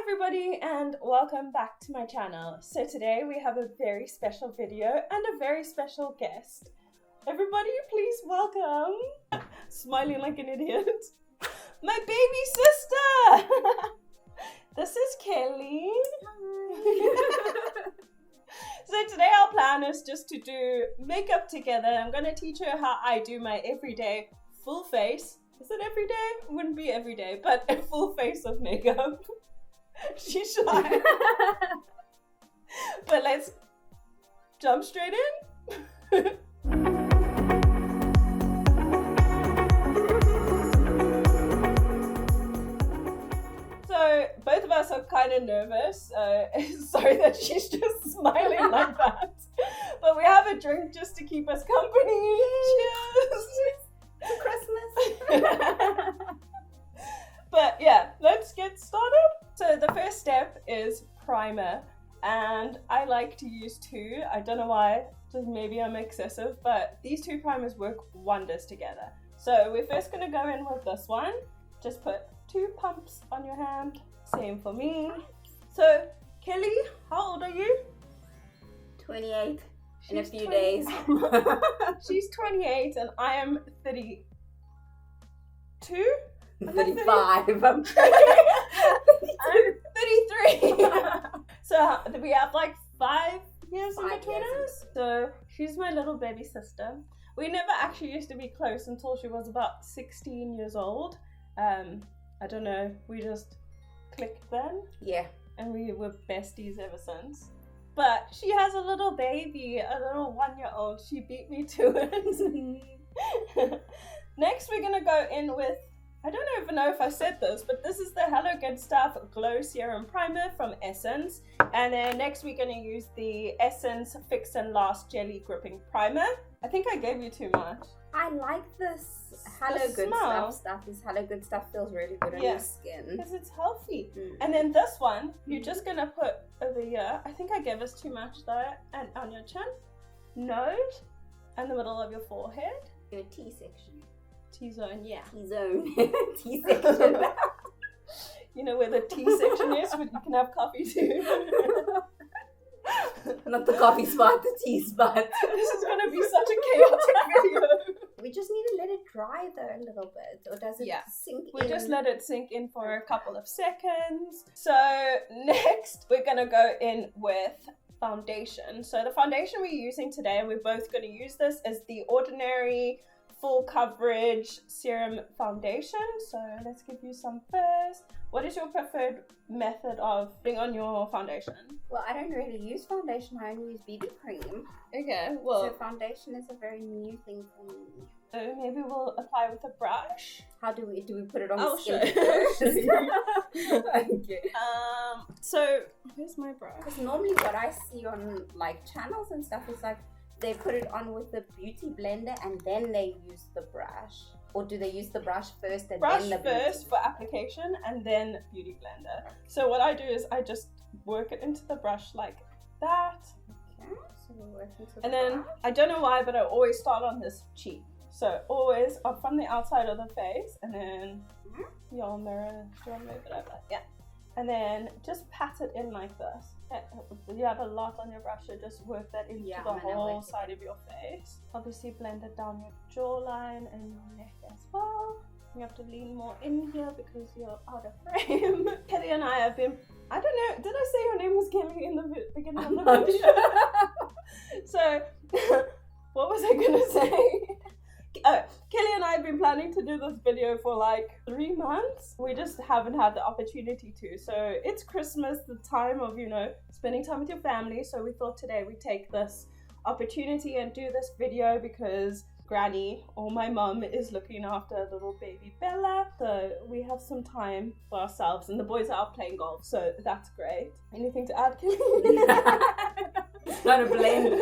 everybody and welcome back to my channel. So today we have a very special video and a very special guest. Everybody please welcome, smiling like an idiot, my baby sister! This is Kelly. So today our plan is just to do makeup together. I'm going to teach her how I do my everyday full face. Is it every day? It wouldn't be every day, but a full face of makeup. She's shy. But let's jump straight in. So both of us are kind of nervous. Sorry that she's just smiling like that. But we have a drink just to keep us company. Cheers! For Christmas. But yeah, let's get started. So the first step is primer, and I like to use two. I don't know why, just maybe I'm excessive, but these two primers work wonders together. So we're first going to go in with this one. Just put 2 pumps on your hand. Same for me. So Kelly, how old are you? 28 in a few 20. days. She's 28 and I am 32. 35. I'm 33. So we have like 5 years in 5 between years. us. So she's my little baby sister. We never actually used to be close until she was about 16 years old. I don't know, we just clicked then. Yeah. And we were besties ever since. But she has a little baby, a little 1-year-old. She beat me to it. Next, we're gonna go in with, I don't even know if I said this, but this is the Hello Good Stuff Glow Serum Primer from Essence. And then next we're gonna use the Essence Fix and Last Jelly Gripping Primer. I think I gave you too much. I like this Hello The Good smell. Stuff. This Hello Good Stuff feels really good on Yeah. your skin. Because it's healthy. Mm. And then this one, you're just gonna put over here. I think I gave us too much though. And on your chin, nose, and the middle of your forehead. In a T-section. T-zone, yeah. T-zone. T-section. You know where the T-section is, where you can have coffee too. Not the coffee spot, the tea spot. This is gonna be such a chaotic video. We just need to let it dry though a little bit. Or does it sink in? We just let it sink in for a couple of seconds. So next we're gonna go in with foundation. So the foundation we're using today, we're both gonna use this, is the Ordinary Full Coverage Serum Foundation. So let's give you some first. What is your preferred method of putting on your foundation? Well, I don't really use foundation. I only use BB cream. Okay, well, So foundation is a very new thing for me. so maybe we'll apply with a brush. How do we put it on I'll the show skin you. first? Okay. So where's my brush? Because normally what I see on like channels and stuff is like they put it on with the beauty blender and then they use the brush. Or do they use the brush first and Brush then the first for application and then beauty blender. So what I do is I just work it into the brush like that. Okay, so we're working to the And then brush. I don't know why, but I always start on this cheek. So always up from the outside of the face, and then your mirror, do you want to move it over? Yeah. And then just pat it in like this. You have a lot on your brush, so just work that into Yeah, the I'm gonna whole work it. side of your face. Obviously blend it down your jawline and your neck as well. You have to lean more in here because you're out of frame. Kelly and I have been, I don't know, did I say your name was Kelly in the beginning of the video? So, what was I gonna say? Oh, Kelly and I have been planning to do this video for like 3 months. We just haven't had the opportunity to. So it's Christmas, the time of, you know, spending time with your family. So we thought today we'd take this opportunity and do this video because Granny, or my mum, is looking after little baby Bella. So we have some time for ourselves, and the boys are out playing golf. So that's great. Anything to add, Kelly? Not a blend.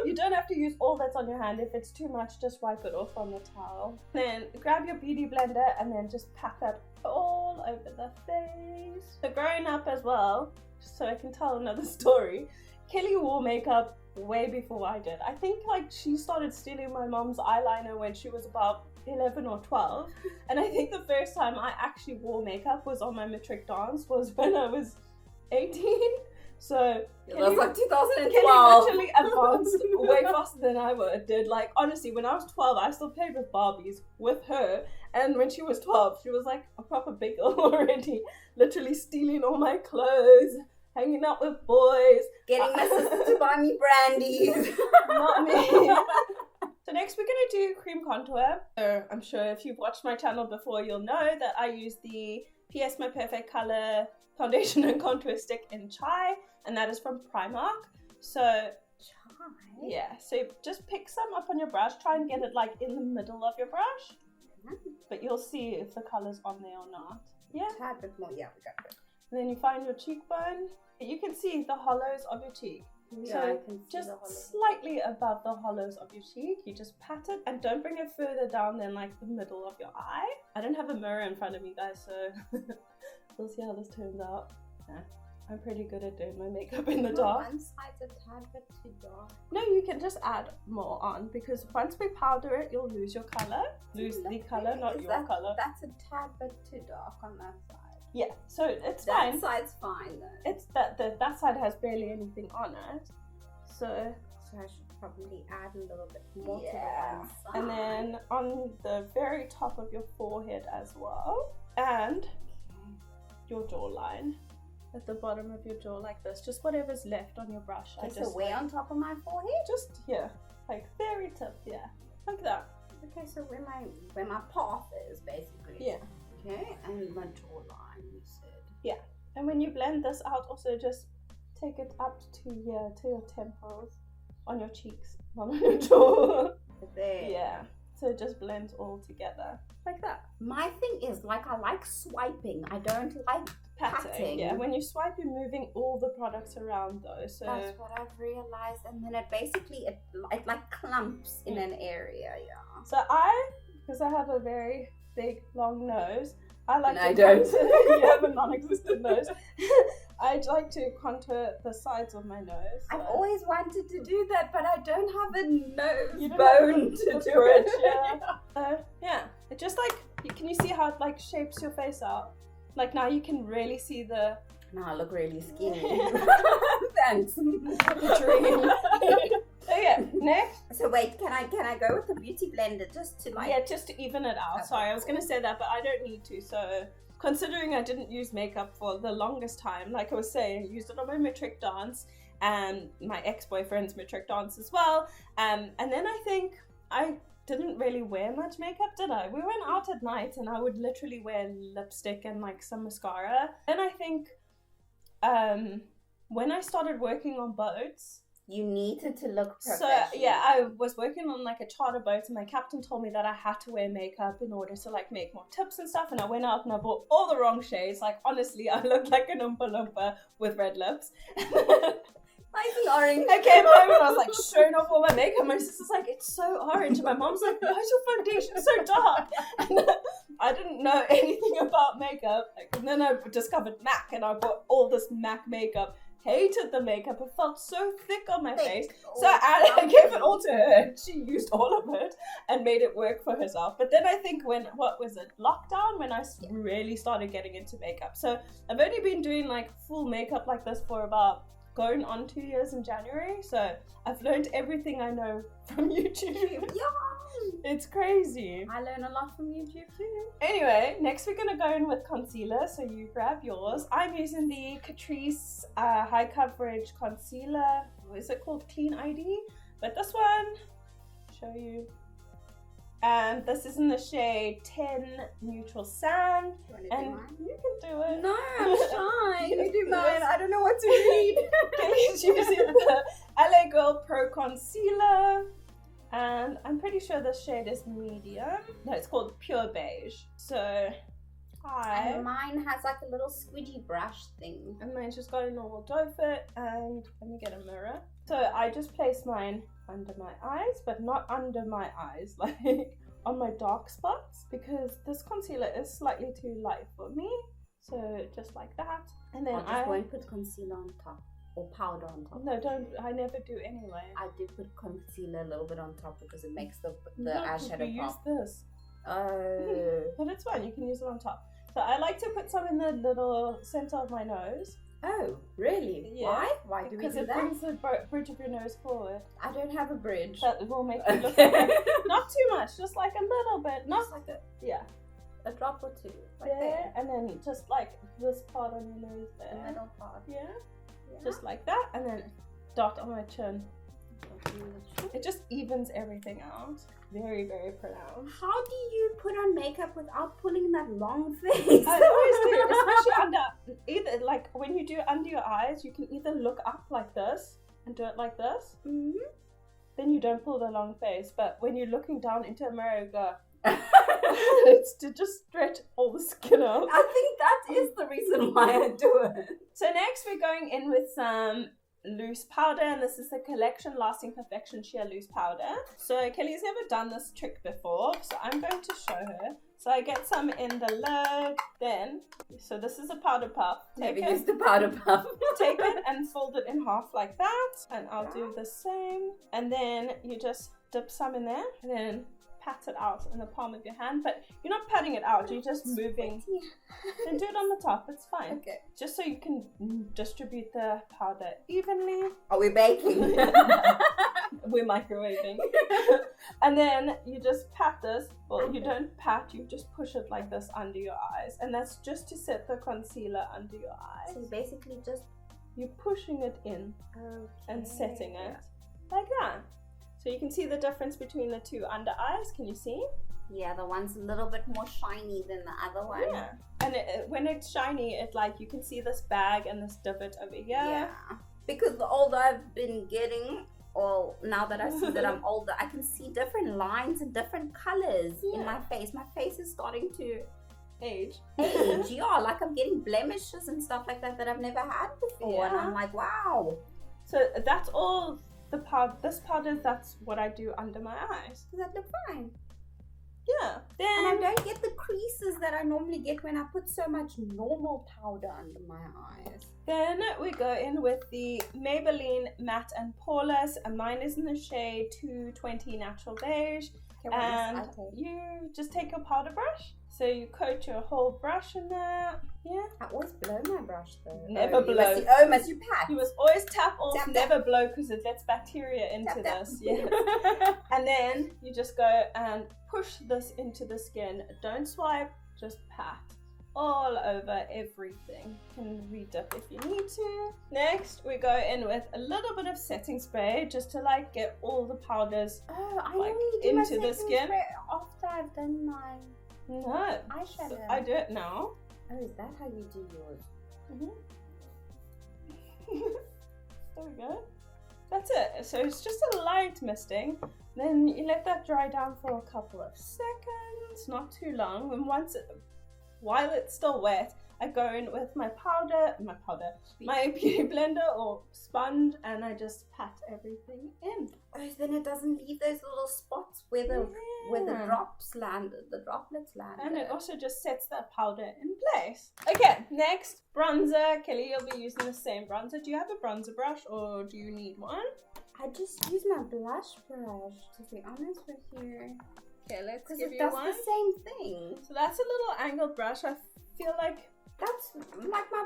You don't have to use all that's on your hand. If it's too much, just wipe it off on the towel. Then grab your beauty blender and then just pat that all over the face. So growing up as well, just so I can tell another story, Kelly wore makeup way before I did. I think like she started stealing my mom's eyeliner when she was about 11 or 12. And I think the first time I actually wore makeup was on my matric dance, was when I was 18. So it was like 2012. Kelly literally advanced way faster than I did. Like, honestly, when I was 12, I still played with Barbies with her. And when she was 12, she was like a proper big girl already. Literally stealing all my clothes, hanging out with boys. Getting my sister to buy me brandies. Not me. So next we're going to do cream contour. So I'm sure if you've watched my channel before, you'll know that I use the PS My Perfect Color foundation and contour stick in Chai. And that is from Primark. So, Chai? Yeah. So just pick some up on your brush. Try and get it like in the middle of your brush. But you'll see if the color's on there or not. Yeah? A tad bit more. Yeah, we got it. And then you find your cheekbone. You can see the hollows of your cheek. Yeah, So I can see just the hollows. slightly above the hollows of your cheek, you just pat it and don't bring it further down than like the middle of your eye. I don't have a mirror in front of me, guys, so we'll see how this turns out. Yeah, I'm pretty good at doing my makeup in the dark. One side's a tad bit too dark. No, you can just add more on because once we powder it, you'll lose your color. Lose the color, not your color. That's a tad bit too dark on that side. Yeah, so it's that fine. side's fine though. It's that side has barely anything on it. So I should probably add a little bit more to the one side. And then on the very top of your forehead as well. And your jawline. At the bottom of your jaw like this. Just whatever's left on your brush. Okay, so way on top of my forehead? Just here. Like very tip, yeah. Like that. Okay, so where my path is basically. Yeah. Okay, and my jawline you said. Yeah. And when you blend this out, also just take it up to here, to your temples, on your cheeks, not on your jaw. There. Yeah. So it just blends all together. Like that. My thing is, like, I like swiping. I don't like patting. Yeah, when you swipe, you're moving all the products around though. So that's what I've realized. And then it basically, it like clumps in an area, yeah. So because I have a very big, long nose, I like I to don't. contour. You have a non-existent nose. I like to contour the sides of my nose. I've always wanted to do that, but I don't have a nose You don't bone have to the do bridge, it. yeah. Yeah, it just like, can you see how it like shapes your face out? Like now you can really see the... Now I look really skinny. Thanks. dream. So yeah, next. So wait, can I go with the beauty blender just to like... Yeah, just to even it out. Okay. Sorry, I was going to say that, but I don't need to. So considering I didn't use makeup for the longest time, like I was saying, I used it on my matric dance and my ex-boyfriend's matric dance as well. And then I think I didn't really wear much makeup, did I? We went out at night and I would literally wear lipstick and like some mascara. Then I think when I started working on boats, You needed to look so professional. yeah, I was working on like a charter boat and my captain told me that I had to wear makeup in order to like make more tips and stuff, and I went out and I bought all the wrong shades. Like honestly, I looked like an Oompa Loompa with red lips. Nice and orange. I came home and I was like showing off all my makeup. My sister's like, it's so orange. And my mom's like, why is your foundation so dark? And I didn't know anything about makeup. And then I discovered MAC and I bought all this MAC makeup. Hated the makeup. It felt so thick on my face. So I gave it all to her. She used all of it and made it work for herself. But then I think lockdown, when I really started getting into makeup. So I've only been doing like full makeup like this for about going on 2 years in January. So I've learned everything I know from YouTube. Yeah. It's crazy. I learn a lot from YouTube too. Anyway, next we're gonna go in with concealer. So you grab yours. I'm using the Catrice High Coverage Concealer. What is it called? Clean ID. But this one, show you. And this is in the shade 10 Neutral Sand. And you can do it. No, I'm shy. You do mine. Yes. I don't know what to read. Kelly's using the LA Girl Pro Concealer. And I'm pretty sure this shade is medium. No, it's called Pure Beige. So, And mine has like a little squidgy brush thing. And mine's just got a normal doe fit. And let me get a mirror. So I just place mine under my eyes, but not under my eyes, like on my dark spots, because this concealer is slightly too light for me. So just like that. And then I just won't put concealer on top. Or powder on top. No, don't. I never do anyway. I do put concealer a little bit on top because it makes the No, eyeshadow you pop. use this. Oh. But it's fine, you can use it on top. So I like to put some in the little center of my nose. Oh, really? Yeah. Why? Why do we Because do it that? brings the bridge of your nose forward. I don't have a bridge. That will make you look Okay. not too much, just like a little bit. Not Just like yeah. a drop or two. Like There, there. and then just like this part on your nose The there. middle part. Yeah. Yeah. Just like that, and then dot on my chin. It just evens everything out. Very, very pronounced. How do you put on makeup without pulling that long face? I always do, especially under, either like when you do under your eyes, you can either look up like this and do it like this. Mhm. Then you don't pull the long face, but when you're looking down into a mirror, you go, it's to just stretch all the skin out. I think that is the reason why I do it. So next we're going in with some loose powder, and this is the Collection Lasting Perfection Sheer Loose Powder. So Kelly's never done this trick before, so I'm going to show her. So I get some in the lid, then, so this is a powder puff. Never used the powder puff. Take it and fold it in half like that, and I'll do the same. And then you just dip some in there, and then pat it out in the palm of your hand, but you're not patting it out, you're just moving. Then do it on the top, it's fine. Okay. Just so you can distribute the powder evenly. Are we baking? We're microwaving. And then you just pat this. Well, you don't pat, you just push it like this under your eyes. And that's just to set the concealer under your eyes. So basically just You're pushing it in and setting it like that. So you can see the difference between the two under eyes. Can you see? yeah, the one's a little bit more shiny than the other one. Yeah. And when it's shiny, it like you can see this bag and this divot over here. Yeah. Because the older I've been getting, or now that I see that I'm older, I can see different lines and different colors in my face. My face is starting to Age. age. Yeah, like I'm getting blemishes and stuff like that I've never had before. And Yeah. I'm like, wow. So that's all the powder. This powder, that's what I do under my eyes. Does that look fine? Yeah. And I Then don't get the creases that I normally get when I put so much normal powder under my eyes. Then we go in with the Maybelline Matte and Poreless, and mine is in the shade 220 Natural Beige. Okay, And what is that? you just take your powder brush. So you coat your whole brush in there. Yeah. I always blow my brush though. Never you blow. must you pat? You must always tap off, Tap, tap. never blow, because it lets bacteria into Tap, tap. this. Yeah. And then you just go and push this into the skin. Don't swipe, just pat all over everything. You can redip if you need to. Next, we go in with a little bit of setting spray just to like get all the powders. Oh, I Like, normally do my into the setting skin? spray after I've done my No, eyeshadow. so I do it now. Oh, is that how you do yours? There we go. That's it. So it's just a light misting. Then you let that dry down for a couple of seconds, not too long. And while it's still wet, I go in with my beauty blender or sponge, and I just pat everything in. Oh, then it doesn't leave those little spots where the Yeah. droplets landed. And it also just sets that powder in place. Okay, next, bronzer. Kelly, you'll be using the same bronzer. Do you have a bronzer brush or do you need one? I just use my blush brush, to be honest with you. Okay, let's Because give it you does one. the same thing. So that's a little angled brush. I feel like, That's like my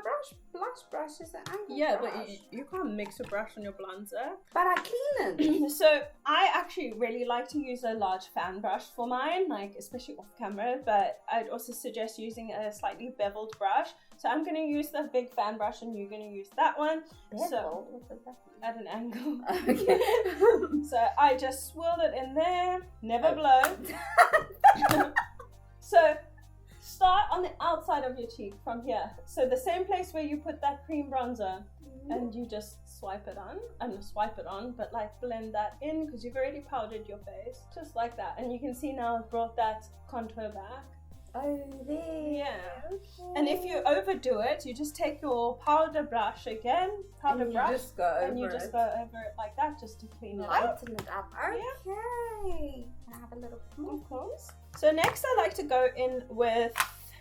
blush brush is an angled yeah, brush. but you can't mix a brush on your bronzer. But I clean it. So I actually really like to use a large fan brush for mine, like especially off camera, but I'd also suggest using a slightly beveled brush. So I'm going to use the big fan brush and you're going to use that one. Bevel? So What does that mean? at an angle. Okay. So I just swirl it in there, never blow. So start on the outside of your cheek from here. So the same place where you put that cream bronzer, and you just swipe it on. I'm gonna swipe it on, but like blend that in because you've already powdered your face, just like that. And you can see now I've brought that contour back. Oh, there. Yeah. Okay. And if you overdo it, you just take your powder brush again, and you just go over and you just it. go over it like that just to clean it up. Lighten it up. Okay. Can I have a little more? Of course. So next I like to go in with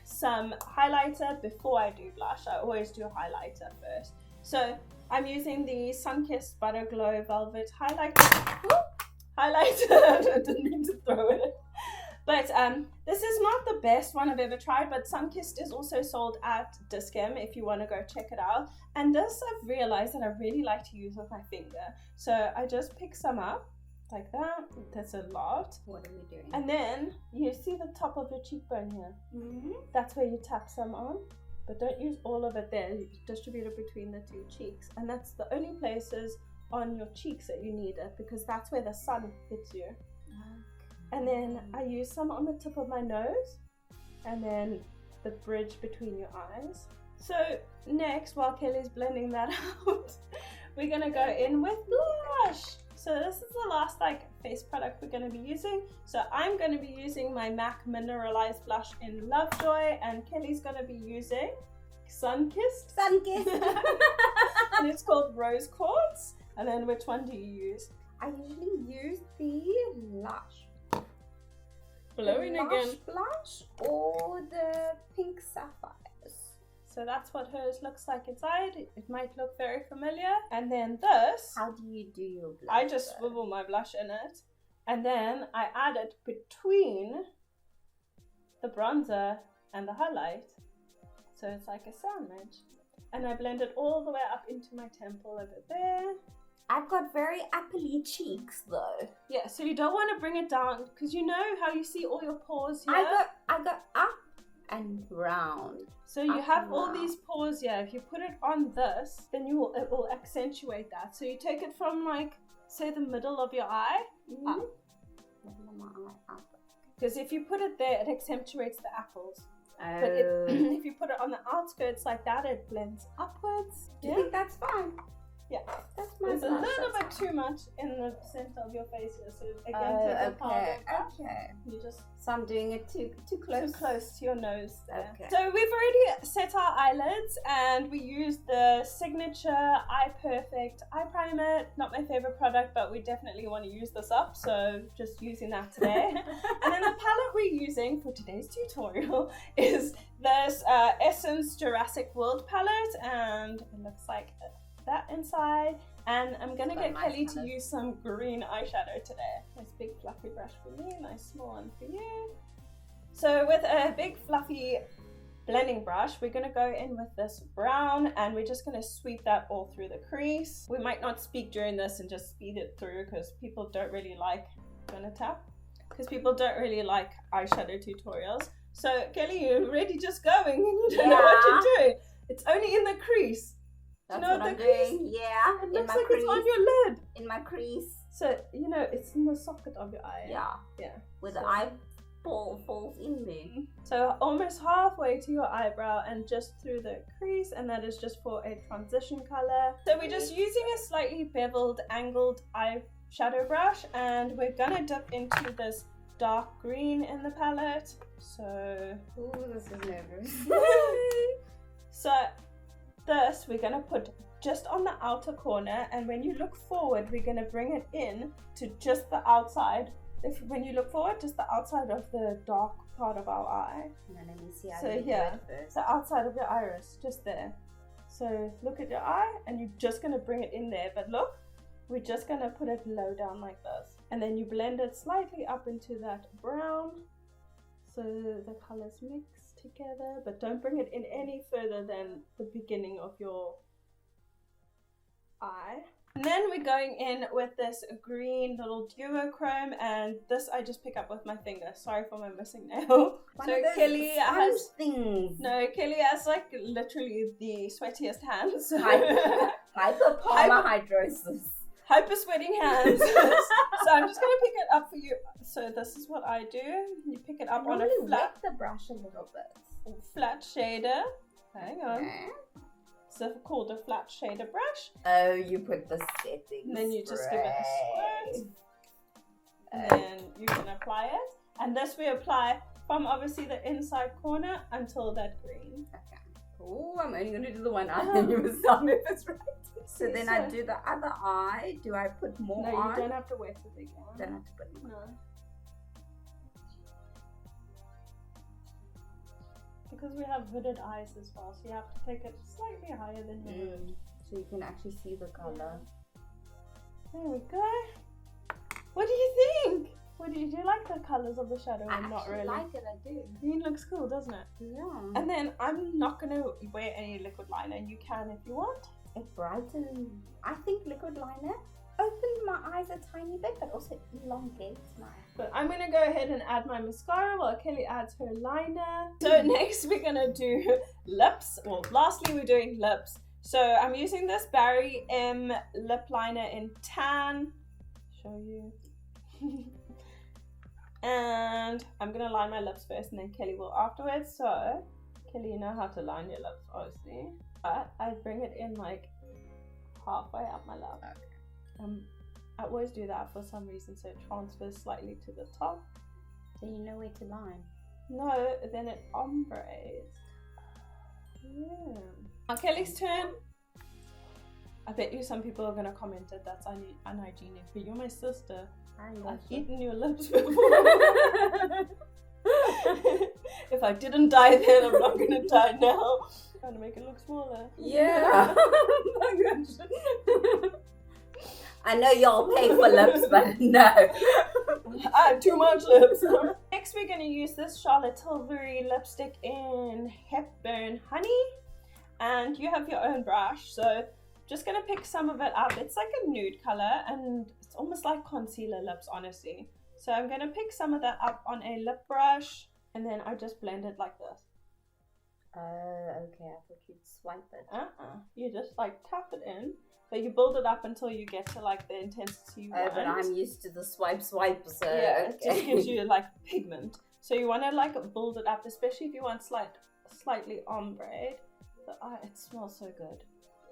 some highlighter before I do blush. I always do highlighter first. So I'm using the Sunkissed Butter Glow Velvet Highlighter. Highlighter. I didn't mean to throw it. But this is not the best one I've ever tried, but Sunkissed is also sold at Discam if you want to go check it out. And this I've realized that I really like to use with my finger. So I just pick some up like that. That's a lot. What are we doing? And then you see the top of your cheekbone here. Mm-hmm. That's where you tap some on. But don't use all of it there. You distribute it between the two cheeks. And that's the only places on your cheeks that you need it, because that's where the sun hits you. And then I use some on the tip of my nose and then the bridge between your eyes. So next, while Kelly's blending that out, we're gonna go in with blush. So this is the last face product we're gonna be using. So I'm gonna be using my MAC Mineralized Blush in Lovejoy, and Kelly's gonna be using Sunkissed. And it's called Rose Quartz. And then which one do you use? I usually use the Lush. Blowing again. Blush or the pink sapphires. So that's what hers looks like inside. It might look very familiar. And then this, how do you do your blush? I just swivel my blush in it. And then I add it between the bronzer and the highlight. So it's like a sandwich. And I blend it all the way up into my temple over there. I've got very appley cheeks though. Yeah, so you don't want to bring it down, because you know how you see all your pores here? I got up and round. So you have all these pores here. If you put it on this, then it will accentuate that. So you take it from say the middle of your eye up. Because if you put it there, it accentuates the apples. Oh. But if you put it on the outskirts like that, it blends upwards. Do you think that's fine? Yeah, that's my There's blush. a little bit too much in the center of your face here, so again, take a powder brush. Okay. You just So I'm doing it too close. too close to your nose there. Okay. So we've already set our eyelids, and we used the signature Eye Perfect eye primer. Not my favorite product, but we definitely want to use this up, so just using that today. And then the palette we're using for today's tutorial is this Essence Jurassic World palette, and it looks like that inside. And I'm gonna get Kelly to use some green eyeshadow today. Nice big fluffy brush for me, nice small one for you. So with a big fluffy blending brush, we're gonna go in with this brown, and we're just gonna sweep that all through the crease. We might not speak during this and just speed it through, because people don't really like eyeshadow tutorials. So Kelly, you're already just going and you don't know what you're doing. It's only in the crease. That's you know what I'm crease? doing. Yeah. It looks like it's on your lid. In my crease. So, it's in the socket of your eye. Yeah. Yeah. Where the eyeball falls in there. So almost halfway to your eyebrow and just through the crease, and that is just for a transition color. So we're just using a slightly beveled, angled eyeshadow brush, and we're gonna dip into this dark green in the palette. So, ooh, this is nervous. So this we're going to put just on the outer corner, and when you look forward, we're going to bring it in to just the outside. When you look forward, just the outside of the dark part of our eye. Now let me see how So you do here, it first. the outside of your iris, just there. So look at your eye, and you're just going to bring it in there. But look, we're just going to put it low down like this. And then you blend it slightly up into that brown, so the colors mix together, but don't bring it in any further than the beginning of your eye. And then we're going in with this green little duochrome, and this I just pick up with my finger. Sorry for my missing nail. So Kelly has things. No, Kelly has literally the sweatiest hands. Hyperhidrosis. Hyper sweating hands. So I'm just gonna pick it up for you. So this is what I do. You pick it up on a flat, the brush a little bit. Flat shader. Hang on. Okay. It's called a flat shader brush. Oh, you put the setting. And then you just give it a squirt. And then you can apply it. And this we apply from obviously the inside corner until that green. Okay. Oh, I'm only gonna do the one eye, and you must tell me if it's right. So then I do the other eye. Do I put more on? No, you don't have to wet it again. Don't have to put more. No. Because we have hooded eyes as well, so you have to take it slightly higher than your hood. So you can actually see the color. There we go. What do you think? What do you like the colours of the shadow? I Or not actually really? like it, I do. Green looks cool, doesn't it? Yeah. And then I'm not going to wear any liquid liner. You can if you want. It brightens. I think liquid liner opened my eyes a tiny bit, but also elongates my. But I'm going to go ahead and add my mascara while Kelly adds her liner. So next we're going to do lips. Well, lastly we're doing lips. So I'm using this Barry M lip liner in tan. Show you. And I'm going to line my lips first and then Kelly will afterwards. So Kelly, you know how to line your lips, obviously. But I bring it in like halfway up my lip. Okay. I always do that for some reason, so it transfers slightly to the top. So you know where to line. No, then it ombres. Yeah. Now Kelly's turn. I bet you some people are gonna comment that that's unhygienic, but you're my sister. I've eaten your lips before. If I didn't die then, I'm not gonna die now. Trying to make it look smaller. Yeah. I know y'all pay for lips, but no. I have too much lips. Next, we're going to use this Charlotte Tilbury lipstick in Hepburn Honey. And you have your own brush, so just going to pick some of it up. It's like a nude color and it's almost like concealer lips, honestly. So I'm going to pick some of that up on a lip brush and then I just blend it like this. Okay, I thought you'd swipe it. You just like tap it in. But you build it up until you get to like the intensity you want. But I'm used to the swipe, so yeah, it just gives you like pigment. So you want to like build it up, especially if you want slightly ombre. But it smells so good.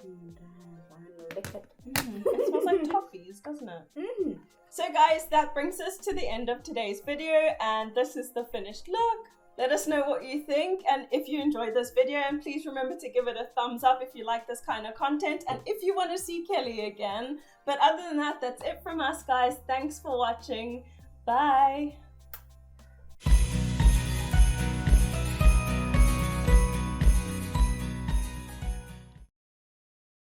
I lick it. It smells like toffees, doesn't it? So guys, that brings us to the end of today's video, and this is the finished look. Let us know what you think, and if you enjoyed this video, and please remember to give it a thumbs up if you like this kind of content and if you want to see Kelly again. But other than that, that's it from us guys. Thanks for watching. Bye.